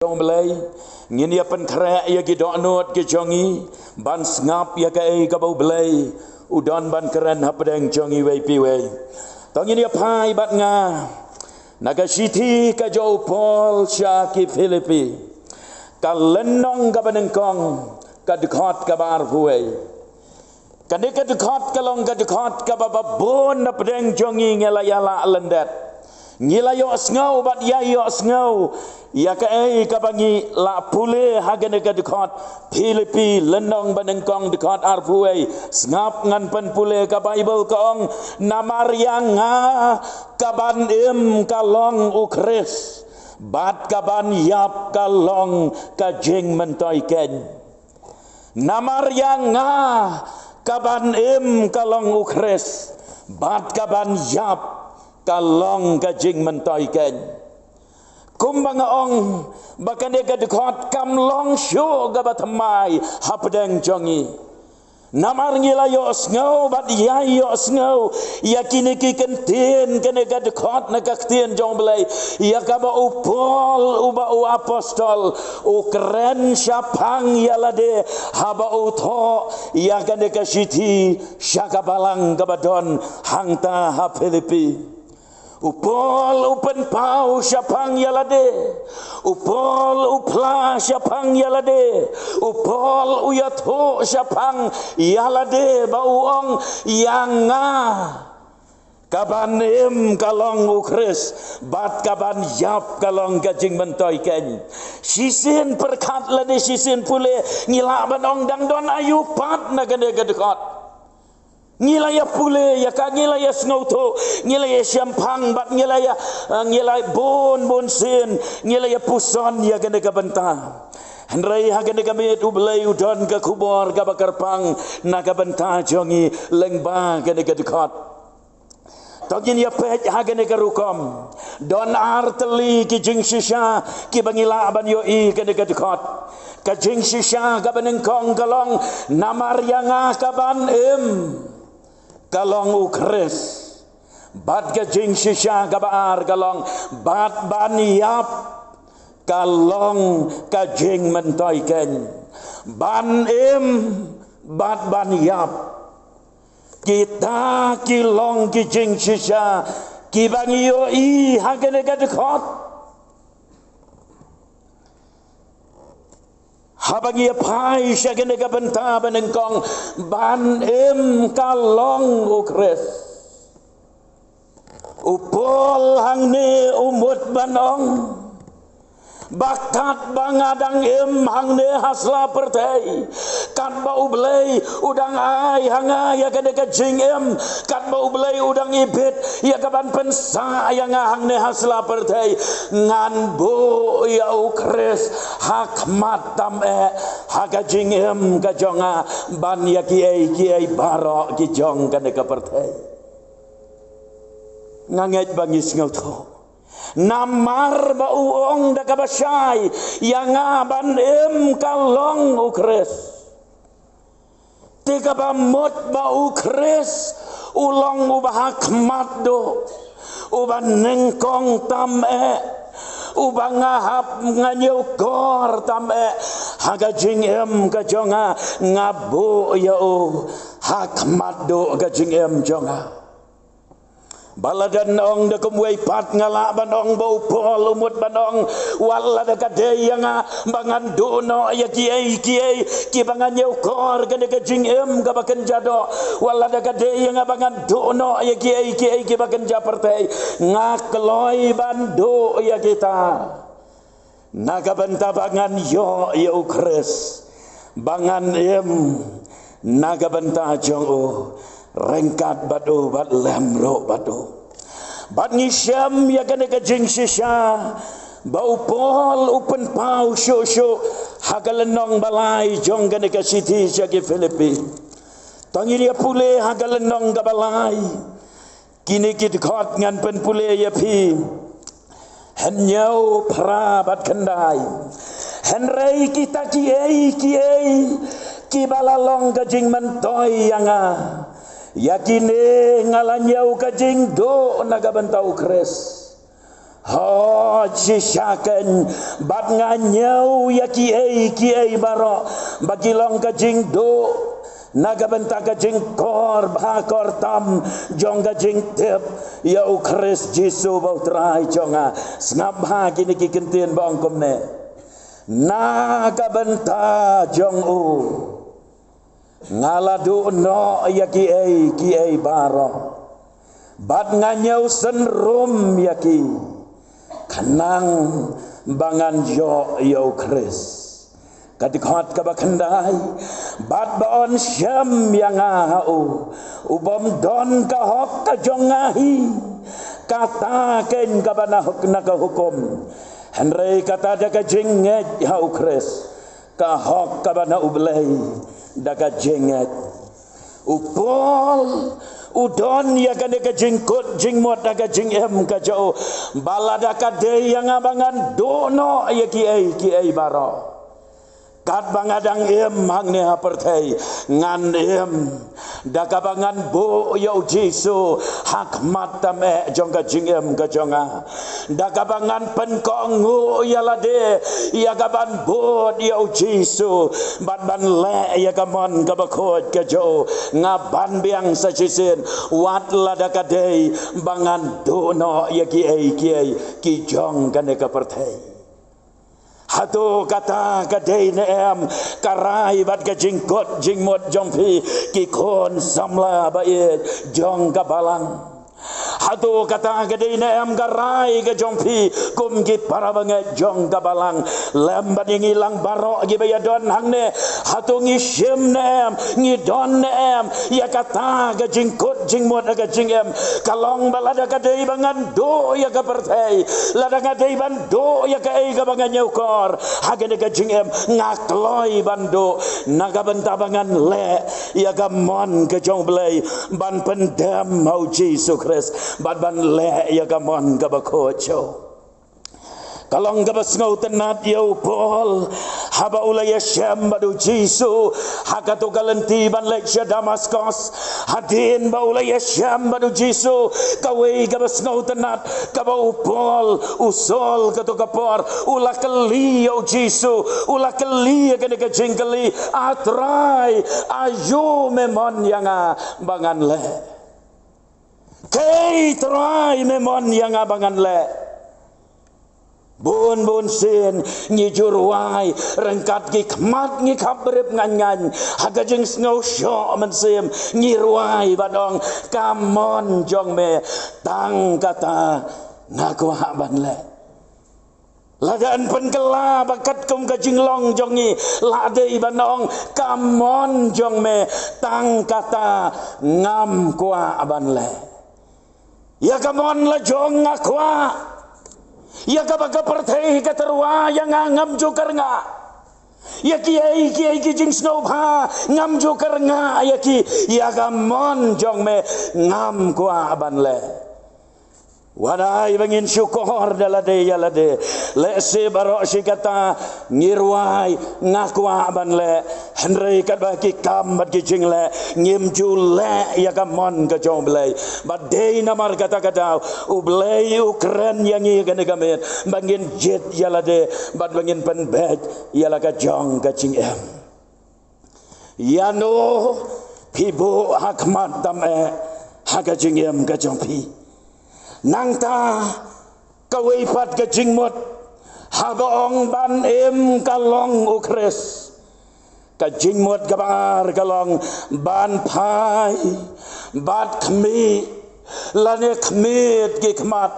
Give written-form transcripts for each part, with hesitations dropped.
Jong belai ngin ya pen krak ya ki dok not ki jongi ban ngap ya ka ei ka bau belai udon ban keren hapdeng jongi wei pi wei tong ngin ya pai bat nga naga siti ka jo pol sha ki Filipi ka lenong ka banengkong ka dekhot ka bar huai ka dekhot ka long ka dekhot ka babon hapdeng jongi ngela yala lendet ngila yo asngau bat ya yo asngau ya ka ei ka bangi la pule hagane ka dekhot Filipi lenong banengkong dekhot arpuai ngap ngan pen pule ka Bible ka ong namar yang ka ban im ka long ukris bat ka ban yap ka long ka jing mentoi ken namar yang ka ban im ka long ukris bat ka ban yap kalong ka jing mentoi ken kumbang ong bakane ka dekhot kam long sho ga batmai hapdeng jongi namar ngila yo sngo bat ya yo sngo yakini ki kenten kane ka dekhot na ka kten jong belai ya ka ba upol uba u apostol u keren syapang yalade haba u tho ya kane ka siti syaka balang ka badon hangta ha Filipi upol upen pau syapang yalade upol upla syapang yalade upol uyatho syapang yalade bauong yang kaban im kalong ukris bat kaban yap kalong gajing mentoi ken sisin perkat lade sisin pule ngila banong dangdon ayu pat na gade gadekot ngila ya pule ya ka ngila ya snauto ngila ya syampang bat ngila ya bon sin ngila ya puson ya gane ka benta Henry hagane kami ubelai udon ka kubor ka bakarpang na ka benta jongi lengba gane ka dekat togin ya pet hagane ka rukom don arteli ki jing shisha ki bangila ban yo i gane ka dekat ka jing shisha ka banengkong kalong namar yang ka ban im kalong ukris bat ka jing shisha ka baar kalong bat ban yap kalong ka jing mentoi ken ban im bat ban yap kita kilong ki jing shisha ki bangi yo i hagane ka dekhot habang ia pai syagane ka benta banengkong ban im kalong ukris upol hangne umut banong bakat bangadang im hangne hasla pertai kat bau belai udang ai hanga ya kade ka jing im kat bau belai udang ibit ya ka ban pensa yang hangne hasla pertai ngan bo ya ukris hakmat tam haga jing im ka jonga ban ya kiai barok ki jong kade ka pertai nganget bangis ngauto namar ba uong da kabasay yang ban im kalong ukris tika ba mot ba ukris ulong ubah hakmat do uban nengkong tam ubang ngahap nganyau kor tam haga jing im ka jonga ngabu ya hakmat do ka jing im jonga baladan ong da kumway pat ngala banong bau pol umut banong wala da kade yang bangan dono ya kiai ki bangan yau kor kade ka jing em ka bakan jado wala da kade yang bangan dono ya kiai ki bakan japartai ngakloi bando ya kita naga benta bangan yo ya ukris bangan em naga benta jong rengkat batu bat lemro batu bat ngisyam ya kane ka jing shisha bau pol upen pau sho hagalenong balai jong kane ka siti jagi Filipi tangi dia pule hagalenong ka balai kini kit khot ngan pen pule ya pi henyau pra bat kendai henrei kita kiai ki balalong ka jing mentoi yang yakine ngalanyau ka jing do naga bentau kres Ho jishaken bat nganyau ya kiai baro bagi long ka jing do naga benta ka jing kor bakor tam jong ka jing tep ya u Kris Jesu bau trai jonga ngap ha kini ki kentien bang komne naga benta jong u ngaladu no ya kiai baro bat nganyau senrum ya ki kanang bangan jo yo Kris kadikot ka bakandai bat baon syam yang au ubam don ka hok ka jongahi kata ken ka banahok na ka hukum henry kata da ka jenget hau Kris ka hok ka bana ublay da ka jenget upol udon ya kade ka jingkot jingmot da ka jingem ka jo balada ka de yang abangan dono ya kiai baro kat bangadang em hang ne hapertai ngan em da ka bangan bo ya Jesu hak matame jong ka jingem ka jonga da ka bangan pen kongu ya lade ya ka ban bo ya Jesu ban le ya ka mon ka bakot ka jo ngaban biang sa jisin wat la da ka dei bangan dono ya kiai ki jong ka ne ka pertai hatu kata kadai ne em karai bat ka jingkot jingmot jongpi ki kon samla ba jong ka balang hatu kata kadai ne em karai ka jongpi kum ki para banget jong ka balang lembat ngilang barok gi bayadon hang ne hatu ngi shim ne em ngi don ne em ya kata ka jingkot jingmot ka jingem kalong balada kadai bangan do ya ka pertai lada kadai ban do ya ka ai ka bangan nyukor hagene ka jingem ngakloi bando naga bentabangan le ya ka mon ka jong blai ban pendam mau Jesu Kris ban le ya ka mon ka bakocho kalong ka basngau tenat yau pol haba ulaya syam badu Jesu hakato kalenti ban lek Damaskus hadin ba ulaya syam badu Jesu kawe ka basngau tenat ka bau pol usol ka to kapor ula kali yau Jesu ula kali ka ne ka jingkali atrai ayu memon yang bangan le kei trai memon yang bangan le bun sin ngi jurwai rengkat ki kmat ngi kabrep ngan haga jeng snow sho man sim ngi ruai badong kamon jong me tang kata ngakwa ban le ladaan penkela bakat kum ka jinglong jongi ladai banong kamon jong me tang kata ngam kwa ban le ya kamon la jong ngakwa ya kabaga pertei katerwa yang ngam joker nga ya kiai ki jing snow ha ngam joker nga ya ki ya gamon jong me ngam kwa ban le wadai bangin syukur dalade ya lade le se baro si kata ngirwai ngakwa ban le henry kat baki kam bat ki jing le ngim ju le ya gamon ka jong blai bat dei namar kata u blai ukren yang i kan gamet bangin jet ya lade bat bangin pen bet ya la ka jong ka jing em ya no pibo hakmat tam ha ka jing em ka jong pi nang ta kawai pat ka jingmot habong ban em kalong u Kris ka jingmot kabar kalong ban pai bat kmi lane kmit ki kmat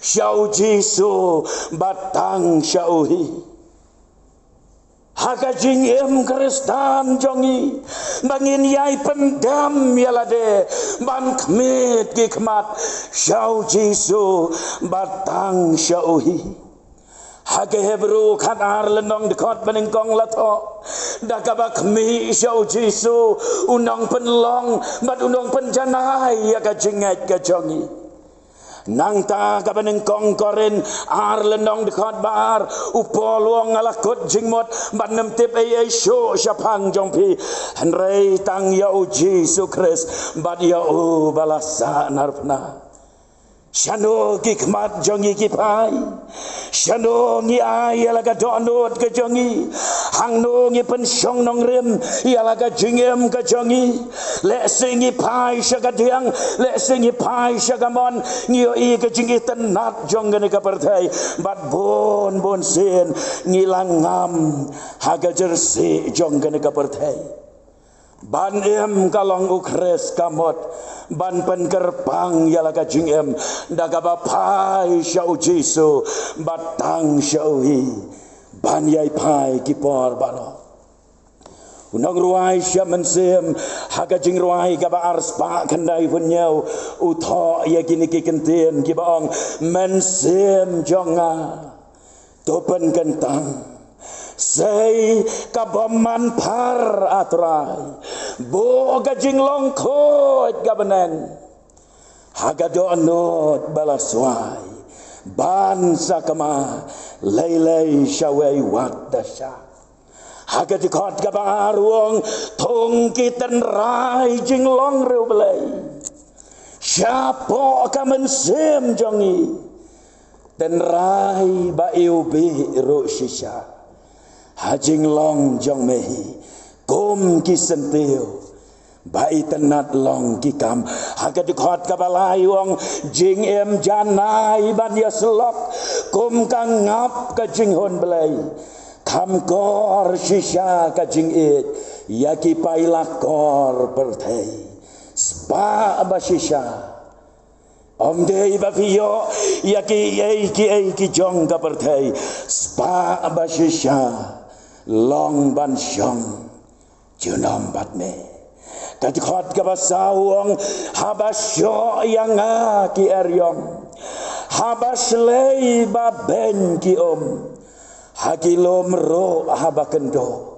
syau Jesu batang syauhi haka jingem Kristan jongi bangin yai pendam yalade ban kmit ki kmat syau Jesu batang syauhi hake Hebrew kan ar lenong dekot beningkong lato dakabak mi syau Jesu unong penlong bat unong penjanai ya ka jinget ka jongi nang ta ka beningkong korin ar lenong dekot bar upol wong alakot jingmot ban nem tip ai syo syapang jongpi henrei tang ya Jesu Kris bat ya balasa narpna Shano kikmat jongi kipai, shano ngi ay alaga donot ke jongi, hangno ngi pensyong nong rim, alaga jingem ke jongi, le singi pai shagadiang, le singi pai shagamon, ngi i ke jingi tenat jongen ke pertai, bat bon sen ngi langam haga jersi jongen ke pertai. Ban em kalong ukres kamot ban penkerpang yala kajing em daga bapai syau jisu batang syauhi ban yai pai kipor balo unang ruai syam mensem haga jing ruai gaba ars pa kendai punyau utho ya kini kikentien kibaong mensem jonga topen kentang say kabaman par atrai bo gajing longkot gabeneng haga doanot balaswai ban sakama leilei syawai wadasya haga dikot gabaruang tong kiten rai jing long reu belai syapo kamen sem jongi ten rai ba iubi ro shisha hajing long jong mehi kom ki sentio bai tenat long ki kam haga dikot kabalai wong jing em janai ban ya selok kom kang ngap ka jing hon belai kam kor shisha ka jing it ya ki pai lakor perthei spa ba shisha om dei ba pio ya ki jong ka perthei spa ba shisha long ban syong junam bat me kadikot kabasawang habasyo yang ki eryong habaslei ba ben ki hagilom ro habakendo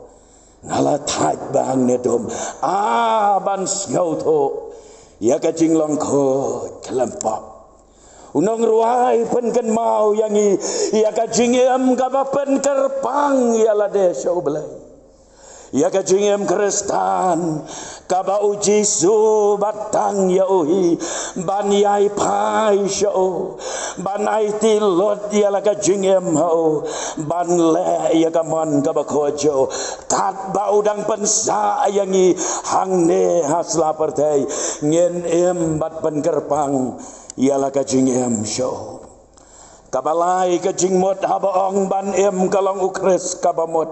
ngalatat bang nedom ban snauto ya kajing long ko kelempap unang ruai penken mau yangi ya kajingem gabapen kerpang ya lade syau belai ya kajingem kristan kaba uji su batang ya uhi ban yai pai syau ban ai tilot ya la kajingem hau ban le ya kamon kaba kojo tat ba udang pensa yangi hangne hasla pertai ngen em bat pen kerpang ialah kajing em show kabalai kajing mot habaong ban em kalong ukres kabamot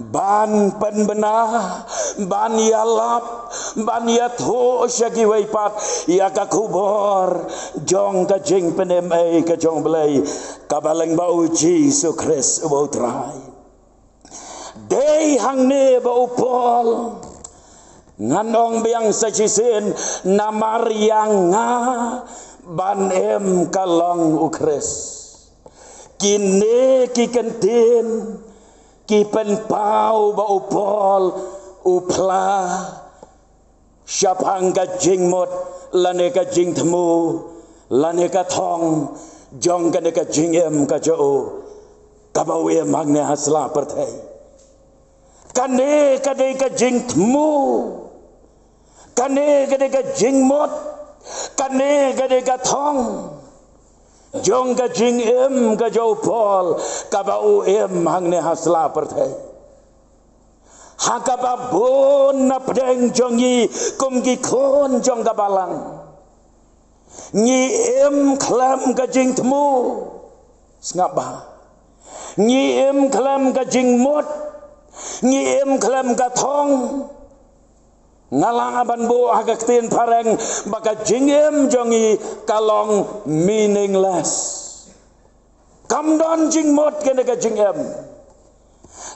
ban penbenah ban yalap ban yatho syagi waipat ya kakubor jong kajing penem kajong belai kabaleng ba uji sukres bau trai dei hangne ba upol ngandong biang sajisin namar yang ban em kalong ukres kini ki kentin ki penpau ba upol upla syapang kajing mot lane kajing temu lane katong jong kane kajing em kajau kabawe magne hasla pertai kane kade kajing temu kane kade kajing mot kane kade katong jong kajing em kajau pol kabau em hangne hasla pertai hakaba bon napdeng jongi kumgi kon jong kabalang ngi em klam kajing temu ngapa ngi em klam kajing mot ngi em klam katong ngalang aban bo agak tin pareng baka jingem jongi kalong meaningless kamdon jingmot kene ka jingem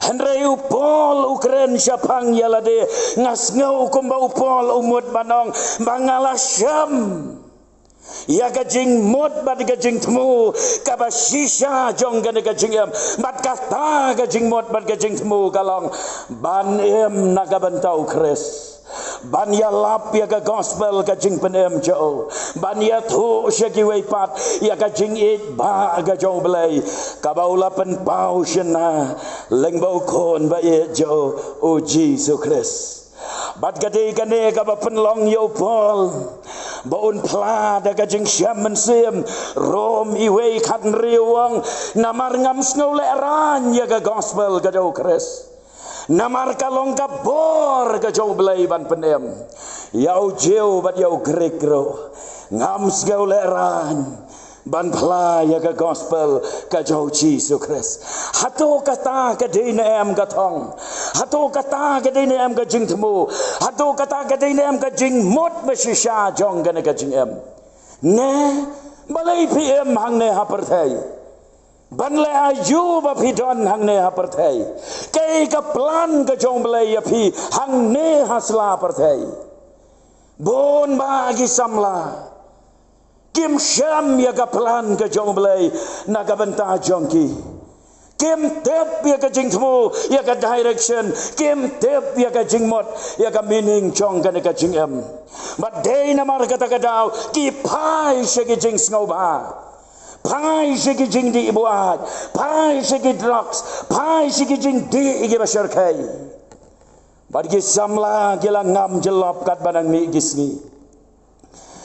Henry upol ukren syapang yalade ngas ngau kumba upol umut banong bangala syam ya kajing mot bat kajing temu kaba shisha jong kene kajing em bat kata kajing mot bat kajing temu kalong ban em nagabantau kres ban ya lap ya ka gospel kajing penem jo ban ya thu syaki weipat ya kajing it ba ga jo belai kabaula pen pau shena leng bau kon ba ye jo o Jesus Christ Bat gade kane ka ba penlong yo pol. Baun pla da ka jing syam mensim rom iwe khat riwang namar ngam snau le ran ya ga gospel ga do kres. Namar kalong ka bor ga jo blai ban penem. Yau jeu bat yau grekro. Ngam snau le ran ban pla ya ga gospel ka jo Jesus Christ. Hato kata ka dine em ka thong. Hato kata ka dine em ka jing thmu. Hato kata ka dine em ka jing mot ba shisha jong ga ka jing em. Ne balai pi em hang ne ha per thai. Ban le ayu ba phi don hang ne ha per thai. Kai ka plan ka jong balai ya phi hang ne hasla per thai. Bon ba gi samla. Kim syam ya ka plan ka jong belai na ka benta jongki. Kim tep ya ka jing thmu ya ka direction. Kim tep ya ka jing mot ya ka meaning jong ka jing em. But day na mar kata kadau ki pai se ki jing sngo ba. Pai se ki jing di buat. Pai se ki drugs. Pai se ki jing di igi bashar kai. But ki samla kila ngam jelop kat banang mi gisni.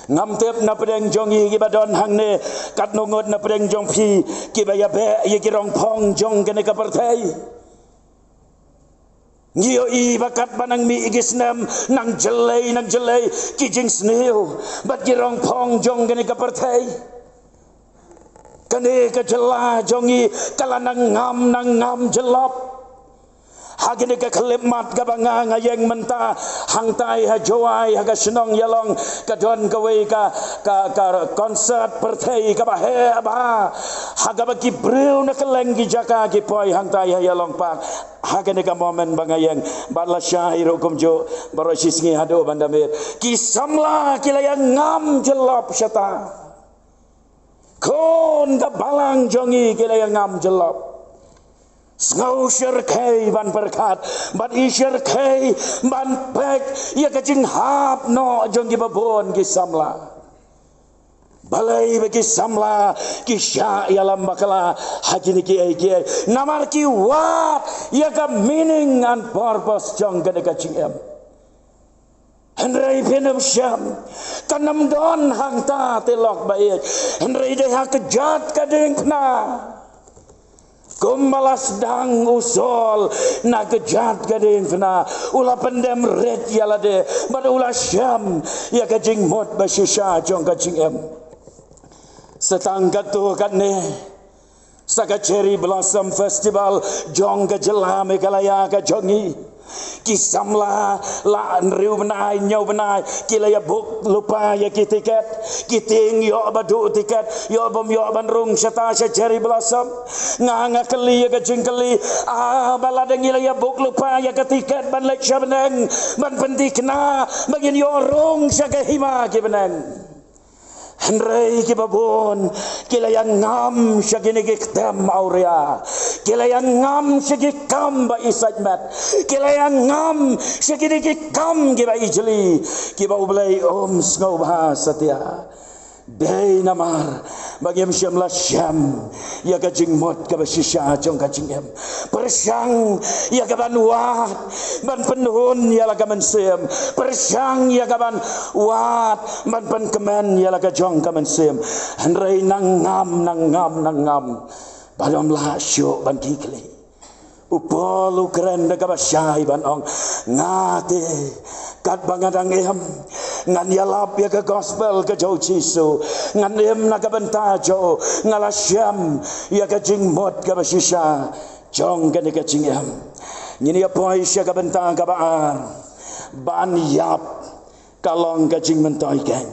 Ngam tep na pedeng jong yi ki badon hang ne kat nongot na pedeng jong phi ki baya be yi ki rong pong jong kene ka partai ngio i bakat banang mi igisnam nang jelai ki jing sneu bat ki rong pong jong kene ka partai kene ka jela jong yi kala nang ngam jelop hagini ka kalimat ka banga ngayeng menta hangtai ha joai ha ka senong yalong ka don ka wei ka konsert perthai ka ba he ba ha ka ba ki breu na kaleng gi jaka ki poi hangtai ha yalong pak hagini ka momen bangayeng bala syair hukum jo barosis ngi hado bandamir ki samla ki layang ngam jelop syata kon ka balang jongi ki layang ngam jelop. Ngau syar kai ban berkat ban isyar kai ban pek ya ka jing hap no jong gi babon gi samla balai bagi samla ki sya ya lam bakala haji ni ki namar ki wat ya ka meaning and purpose jong ga ka jing em Henry penem syam kanam don hang ta telok baik Henry de ha kejat ka ding na Kumbalas dang usol na kejat gading fna ula pendem red yala de bad ula syam ya kajing mot basisha jong kajing em setangkat tu kat ne saka cherry blossom festival jong ka jelame kalaya ka jongi kisamla la riu benai nyau benai kilaya buk lupa ya ki tiket kiting yo badu tiket yo bom yo bandrung syata cherry blossom nganga keli ya ka jingkeli baladeng ilaya buk lupa ya ka tiket ban lek syabeneng ban pendi kena bagin yo rung syaka hima ki beneng Henry ki babon kilayang ngam syagini kiktam aurea kilayang ngam syagi kam ba isajmat kilayang ngam syagini kikam ki ba ijli ki ba ublay ngau bah satya day namar bagim syam la syam ya ka jing mot ka basisha jong ka jing em persyang ya ka ban wat ban penhun ya la ka mensem persyang ya ka ban wat ban pen kemen ya la ka jong ka mensem hanrei nang ngam balom la syo ban kikli upol ukren da ka basyai ban ong ngate kat bangadang em ngan yalap ya ke gospel ke jau Jisu ngan em na ka benta jo ngala syam ya ke jing mot ka basisha jong ka ka jing em ngini apoi sya ka benta ka baar ban yap kalong ka jing mentoi kan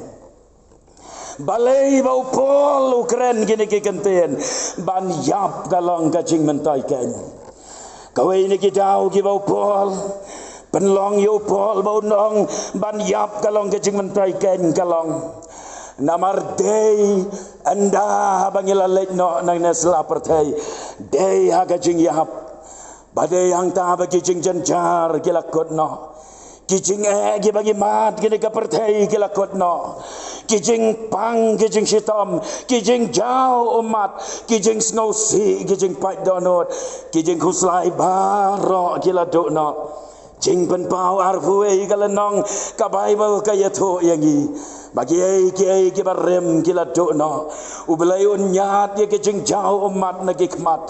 balai bau pol ukren gini ke kenten ban yap kalong ka jing mentoi kan kawai ni ki dau ki bau pol penlong yo pol bau nong ban yap kalong kecing mentai ken kalong namar day anda bangila lek no nang nesla pertai day ha kecing yap badai hang ta bagi jing janjar kilakot no kijing gi bagi mat gini ka pertai kilakot no kijing pang kijing sitom kijing jau umat kijing snowsi kijing pai donot kijing kuslai baro kiladuk no jing pen pau arfue kalenong ka Bible ka yato yangi bagi ai ki barem ki la do no ubelai unyat ye ke jing jau umat na ki khmat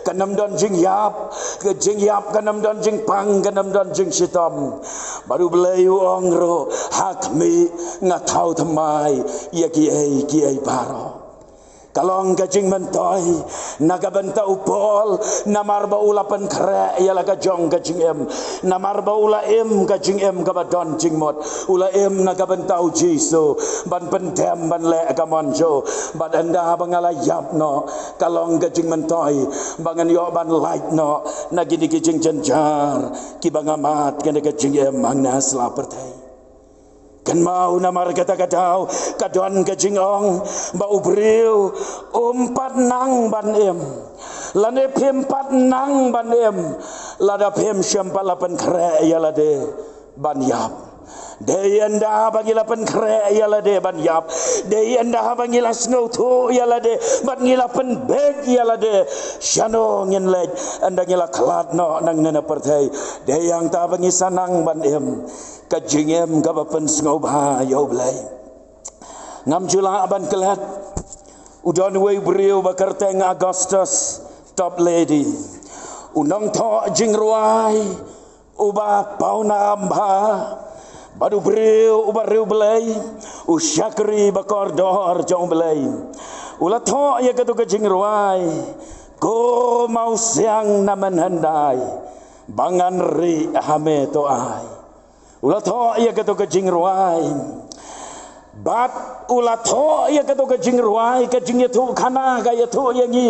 kanam don jing yap kanam don jing pang kanam don jing sitom baru belai ong ro hakmi ngatau thamai ye ki ai paro kalong kajing mentoi naga benta upol namar ba ulapan kre ya laga jong kajing em namar ba ula em kajing em ka badon jing mot ula em naga benta jisu ban pendem ban le ka monjo bad anda bangala yap no kalong kajing mentoi bangan yo ban light no nagini kajing jenjar ki bangamat kene kajing em mangna slapertai kan mau namar kata-katau kadon kajingong ba ubriu umpat nang ban em lane pem pat nang ban em lada pem syempalapan kre ya lade ban yap de anda bagi lapan kre ya lade ban yap de anda bagi lasno tu ya lade ban ngilapan beg ya lade syano ngin lej anda ngila klat no nang nena partai de yang ta bagi sanang ban em kajing em gabapan sengau bah yo blai ngam jula ban kelat udon we brio bakar teng Augustus top lady unang tho jing ruai uba paunam ba badu brio uba riu blai usyakri bakor dor jong blai ula tho ya katu kajing ruai ko mau siang naman handai bangan ri hame to ai ula tho ya katu kajing ruai bat ula tho ya katu kajing ruai kajing ya tu khana ka ya tu yangi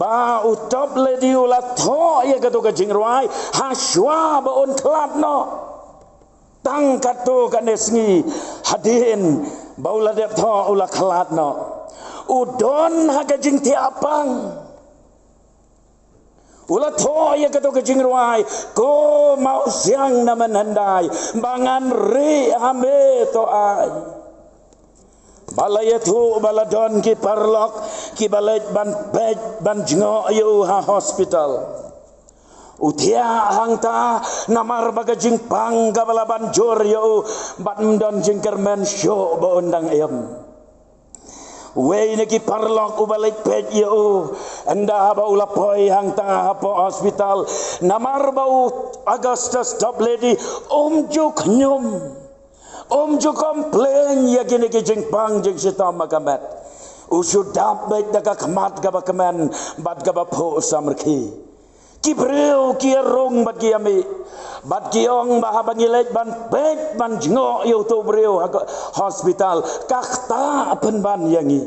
ba utop lady ula tho ya katu kajing ruai haswa ba on klat no tang katu kanesngi hadin ba ula dep tho ula klat no udon ha kajing ti apang ula tho ya katu kajing ruai ko mau siang naman handai bangan ri hame to ai balaya tu baladon ki parlok ki balaj ban pej ban jngo yu ha hospital utia hangta namar bagajing pang gabalaban jor yu ban don jingkermen syo ba undang em Wei neki parlok ubalik pej yo anda ba ula poi hang ta po hospital namar bau Augustus top lady juk nyum juk komplain ya gini ki jing pang jing sitam makamat usudap baik daga khamat ga bakaman bad ga ba pho samrki ki breu ki rong bad ki ami bad ki ong ba bangilej ban pej ban jngo yo to breu hospital kakta apen ban yangi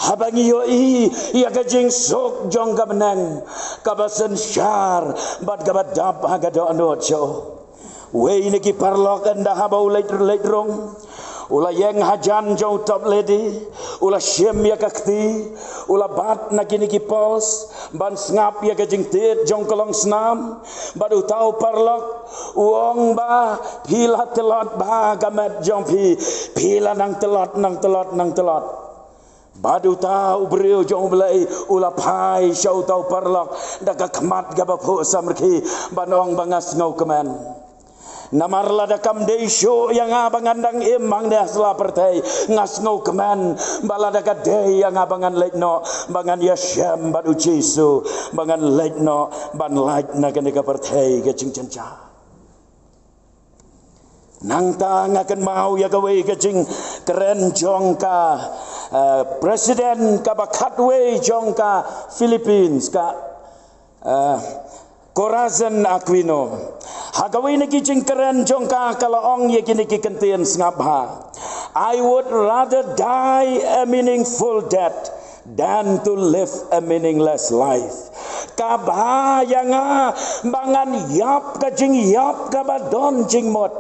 habangi yo i ya kajing sok jong ka benang kabasen syar bad ga badap ha ga do anot cho we ni ki parlok anda habau lej rong ula yang hajan jong top lady ula shem ya kakti ula bat na kini ki pos ban ngap ya kajing tit jong kolong snam badu tau parlok uong ba pila telot ba gamet jong pila nang telot badu tau beriu jong belai ula pai syau tau parlok daga khamat ga ba pho samrki banong bangas ngau keman namar lada kam dei syo yang abangandang imang dah selapertai ngas ngau keman balada ka dei yang abangan letno bangan yasham badu jisu bangan letno ban lait na kan ka pertai ke cing cenca nang ta ngakan mau ya gawe ke cing keren jongka presiden ka bakatwe jongka Philippines ka Corazon Aquino hagawin na kijing keren jongka kalaong ye kini kikentian sngabha I would rather die a meaningful death than to live a meaningless life kabha yanga bangan yap kajing yap kabadon jing mot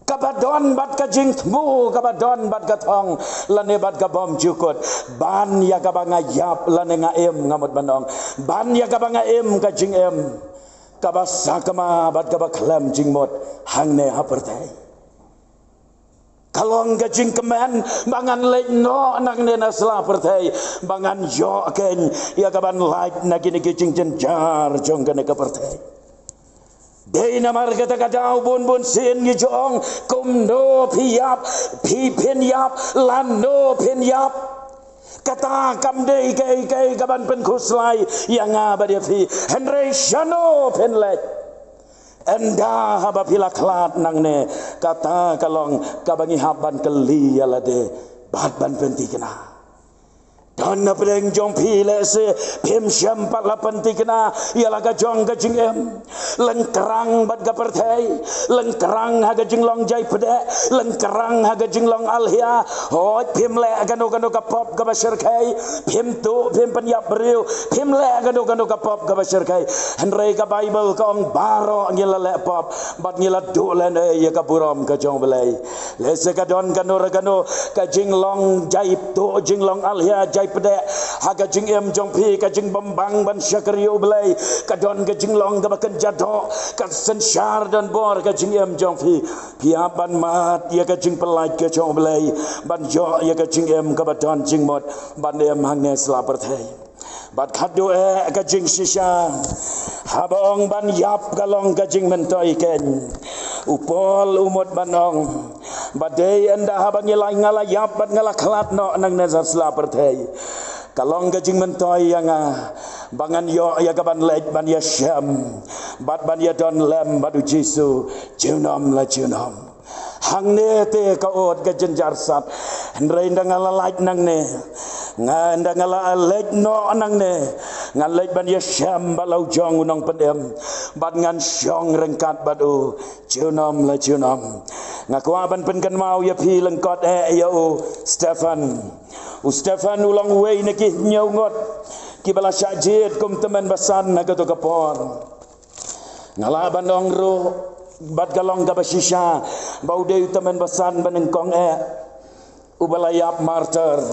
kabadon bat kajing tmu kabadon bat katong lane bat kabom jukut ban ya kabanga yap lane nga em ngamot bandong ban ya kabanga em kajing em kabasakama bat kabaklam jing mot hangne hapertai kalong kajing kemen bangan lek no nang nena slapertai bangan yo ken ya kaban like nagini kajing jenjar jong kene kapertai Dei namar kata kadau bun sin gi jong kum no piap pi pen yap lan no pen yap kata kam dei kai kaban pen kuslai yang abadia fi Henry Shano pen lek enda haba pila klat nang ne kata kalong kabangi haban keli ala de bat ban penti kena dan na pedeng jong pile se pem syam 48 kena ialah ka jong ka jing em lengkerang bat ka pertai lengkerang ha ka jing long jai pede lengkerang ha ka jing long alhia hoi pem le kano ka pop ka basir kai pem tu pem penyap beriu pem le kano ka pop ka basir kai henrei ka bible ka ong baro ngila le pop bat ngila du len ya ka buram ka jong belai le se ka don kano ka jing long jai tu jing long alhia jai pede haga jing em jong pi ka jing bambang ban syakriu belai ka don ka jing long ka bakan jado ka sensyar dan bor ka jing em jong pi piaban mat ya ka jing pelai ka jong belai ban jo ya ka jing em ka badon jing mot ban em hangne slapar thai bat khadu ka jing shisha habong ban yap ka long ka jing mentoi ken upol umot banong badai anda habang ngala ngala yap bat ngala khalat no nang nazar slapar thai kalong gajing mentoi yang bangan yo ya kaban lek ban ya syam bat ban ya don lem badu jisu junom la junom hang ne te ka ot ka jenjar sat ndrei ndangala lek nang ne ngandangala lek no nang ne ngan lek ban ya syam balau jong unong pendem bat ngan syong rengkat badu junom la junom ngakwa ban penkan mau ya pi lengkot ya Stefan ulang wei neki nyongot ki bala syajid kum teman basan na kato kapor ngalaban ong ro bat galong ka basisha bau de teman basan banengkong ubalayap martyr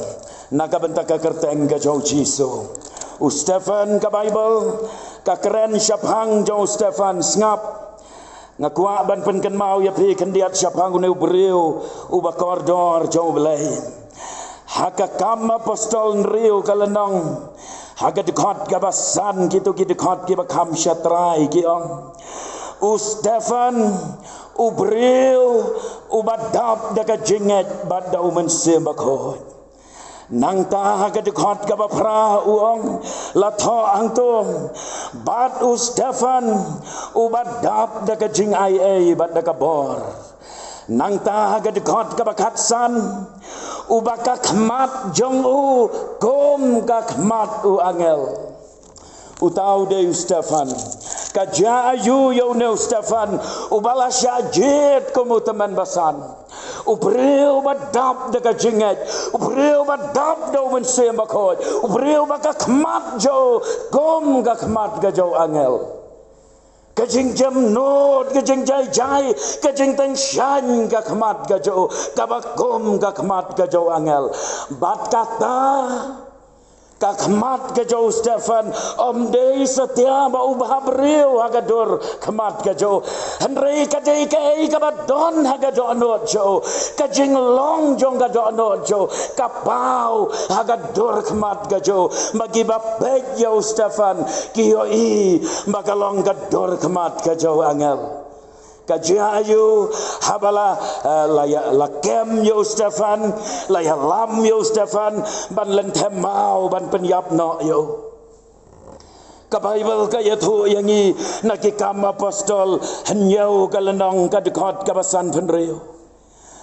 naga bentak ka kerteng ka jau jisu Stefan ka bible ka keren syapang jau Stefan ngap ngakwa ban penken mau ya pi kendiat syapang ne ubriu ubakordor jau belai haka kam apostol nriu kalenong haka dekat gabasan gitu dekat ki bakam syatrai ki ong Stefan ubriu ubadap daka jinget badda umense bakoi nang ta haka dekat gabapra uong latho angtum bad Stefan ubadap daka jing ai badda kabor nang ta haka dekat gabakatsan ubaka khmat jong u kom ka khmat u angel utau de Stefan ka ja ayu yo ne Stefan ubala syajid komu teman basan ubreu badap de ka jinget ubreu badap do men se bakoj ubreu baka khmat jo kom ka khmat ga jo angel kajing jam not kajing jai kajing tang shan ka khmat ka jo kabakom ka khmat ka jo angel bat kata ka khmat ka jo Stefan om dei setia ba ubah breu hagadur khmat ka jo henrei ka dei ka badon hagadon not jo kajing long jong ka don not jo kapau hagadur khmat ka jo bagi bapek yo Stefan kiyo i bakalong ka dor khmat ka jo angel kajayu habala lakem yo Stefan laya lam yo Stefan ban lentem mau ban penyap no yo ka bible ka yathu yangi nakikam apostol henyau kalenong ka dekat kabasan penrio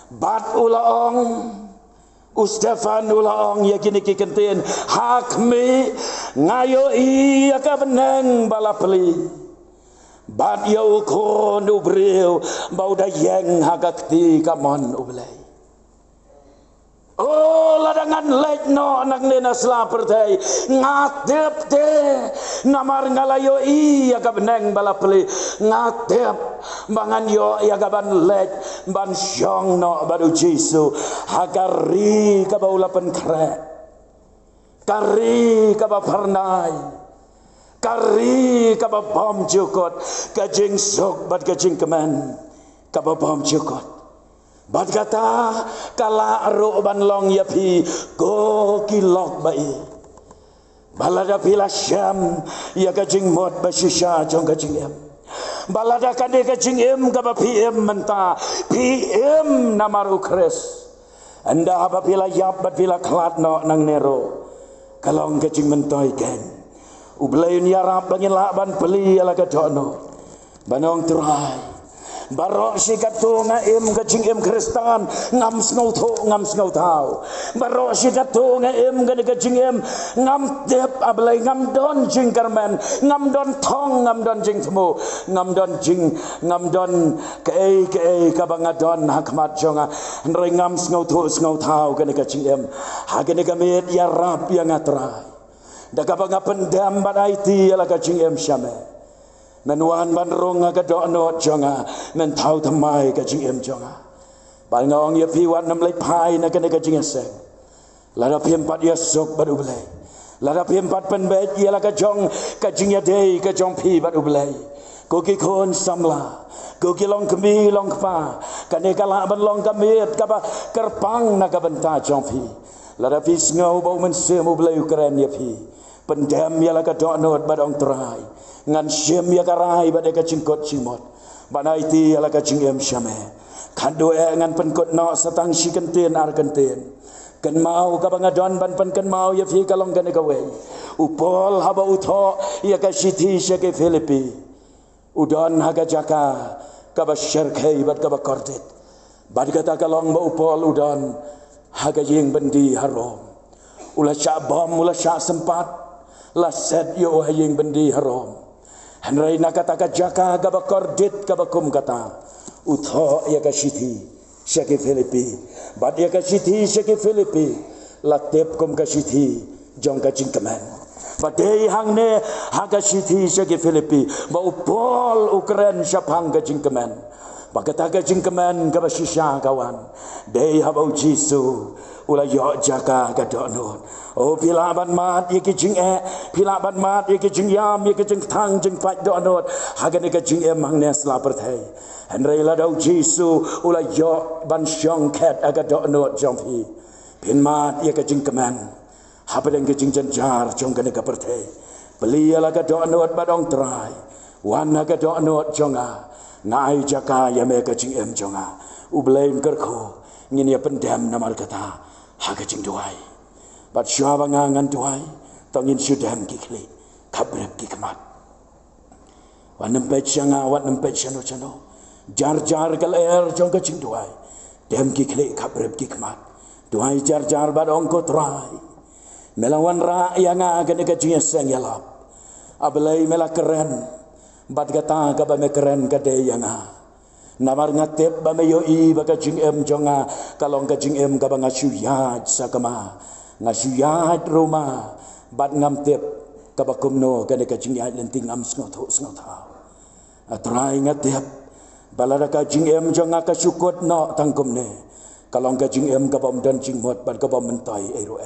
bat ulaong Stefan ulaong yakini kikenten hakmi ngayo iya ka beneng balapeli bat yo ko nu breu bau da yang hagakti kamon ublai oh ladangan lek no nak nena slapertai ngatep te namar ngalayo iya ka beneng balapeli ngatep bangan yo ya gaban lek ban syong no badu jisu hagari ka baulapen kre kari ka bapernai kari kaba bom jukot kajing sok bat kajing kemen kaba bom jukot bat kata kala ro ban long yapi go kilok bai balada pila syam ya kajing mot basisha jong kajing em balada kade ka jingem ka ba PM menta PM namaru kres anda apabila yap apabila kelat no nang nero kalong ka jing mentoi ken ublayun yarap bangin laban beli ala ka dono banong turai barok sikatu ngaim ka jingem kristan ngam snau thau barok sikatu ngaim ka jingem ngam tep ablai ngam don jing karmen ngam don thong ngam don jing thmu ngam don ke ka bangadon hakmat jonga nrei ngam snau thau ka jingem hagene ka met ya rap yang atrai daga bangapendam banaiti ala ka jingem syame menuan bandrong aga dono jonga men thau thamai ka jingem jonga bal ngong ye piwan nam lai phai na ka jing seng lara phim pat ya sok badu blai lara phim pat pen bet ye la ka jong ka jing ya dei ka jong phi badu blai ko ki khon samla ko ki long kemi long pa ka ne ka la ban long kamiet ka ba kerpang na ka benta jong phi lara phi ngau bau men se mu blai keren ye phi pendam ye la ka dono badong trai ngan syem ya karai bade ka cingkot cimot banai ti ala ka cingem syame kando ngan penkot no satang si kentien ar kentien ken mau ka bangadon ban pen ken mau ya fi kalong kan ka we upol haba utho ya ka siti se ke Filipi udon haga jaka ka ba syarkai bat ka ba kordet bad kata kalong ba upol udon haga yeng bendi harom ula syabam ula syak sempat la set yo hayeng bendi harom Henry nakataka jaka gaba kordit gaba kum kata utho ya ka siti syake Filipi bad ya ka siti syake Filipi latep kum ka siti jong ka jingkemen badai hangne haga siti syake Filipi ba upol Ukraine syapang ka jingkemen bagata ka jingkemen gaba sisya kawan dei habau Jisu ula yo jaka ka donot oh pilaban mat ye ki jing pilaban mat ye ki jing yam ye ki jing thang jing pat donot hagane ka jing mang ne sla perthai henrei la dau Jisu ula yo ban syong khet aga donot jong phi pin mat ye ka jing keman habeng ki jing janjar jong kane ka perthai beli ala ka donot badong trai wan aga donot jonga nai jaka ya me ka jing jonga ublaim kerkho ngin ya pendam namal kata haga jing duai bat syaba ngangan duai tongin sudam kikli kabrep kikmat wanam pet syanga wanam pet chano jar kal air jong ka jing duai dem kikli kabrep kikmat duai jar bat ongko trai melawan ra yang agan ka jing seng yalap ablai mela keren bat kata ka ba me keren ka de yang namar ngatep ba me yoi ba ka jing jonga kalong ka jing ka ba ngasuyat sakama ngasuyat Roma bat ngam tep ka ba kumno ka de ka jing lenting am sngot ha atrai ngatep balada ka jing jonga ka sukot no tangkum ne kalong ka jing ka ba dan jing mot bat ka ba mentai ero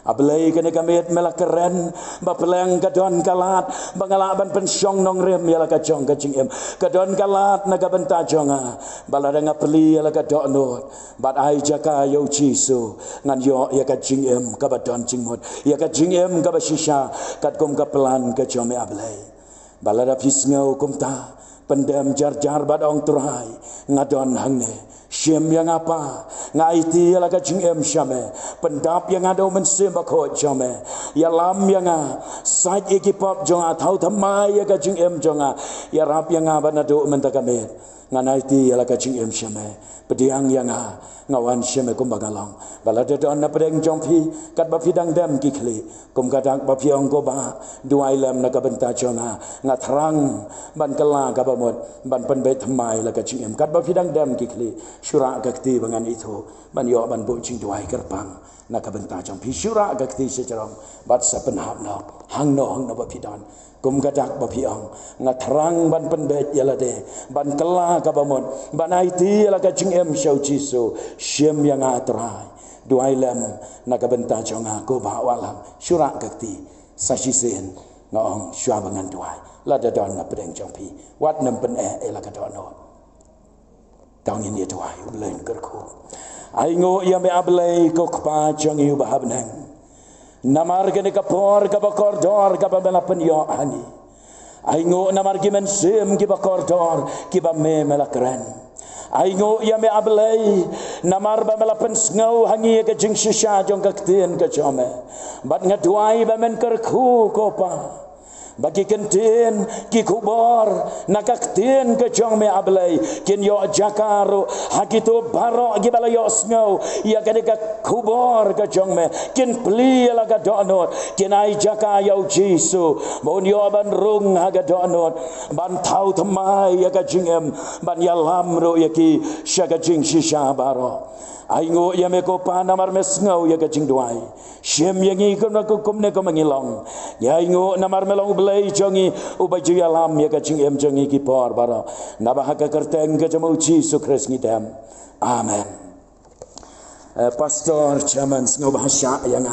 ablai kene kamet mela keren ba peleng ka don kalat bangalaban pensyong nong rem yala ka jong ka jing ka don kalat na ka benta jonga balada ngapeli yala ka donot bat ai jaka yo Jisu ngan yo ya ka jing ka ba don jing mot ya ka jing ka ba shisha kat kum ka pelan ka jome ablai balada pisngau kum ta pendam jar bat ong turai ngadon hangne syem yang apa ngaiti ala ka jing syame pendap yang ada mensem bakho jame ya lam yang sait ekipop jonga thau thamai ya ka jing jonga ya rap yang banado mentakamet nganaiti ala ka jing syame pediang yang ngawan syame kum bagalong balada don na pedeng jongpi kat ba fidang dam kikli kum kadang ba piong ko ba duai lam na ka benta jonga ngatrang ban kala ka ba mot ban pen bet thamai la ka jing kat ba fidang dam kikli syura gakti bangan itu ban yo ban bu jing duai kerpang na ka benta jong pi syura gakti sejarong bat sa penhap no hang no ba fidan kum gadak ba piong ngatrang ban pen bet yala de ban kala ka ba mot ban aiti la ka jing syau Jisu syem yang atrai duai lam na ka benta jonga ko ba walang syura gakti sasisen ngong syua bangan duai la da don na pedeng jong pi wat nam pen la ka don no tang in ye duai len ker ko ai ngo ya me ablai ko kpa jong yu ba habnang namar ke ka por ka ba kordor ka ba bela pen yo ani Aingo namar gimen sim ki ba kordor ki ba me melakren. Aingo ya me ablay namar ba melapen sngau hangi ke jing shisha jong kaktien ke jome. Bat ngaduai ba men kerku kopa. Bagi kentin ki kubor nakaktien ke jong me ablay kin yo jakaro hakito baro gi bala yo sngau ya kadika kubor ke jong me kin pli la ga donot kin ai jaka yo jisu bon yo ban rung ha ga donot ban tau thamai ya ga jingem ban ya lam ro ya ki shaga jing shisha baro aingo ya me ko pa namar me sngau ya ga jing duai shem yangi ko na ko ne ko mangilong ya aingo namar melong belai jongi ubaju ya lam ya ga jing em jongi ki por baro nabah ka kerteng ga jamu jisu kris ngidam amen. Pastor Chairman Sngau Bahasa yang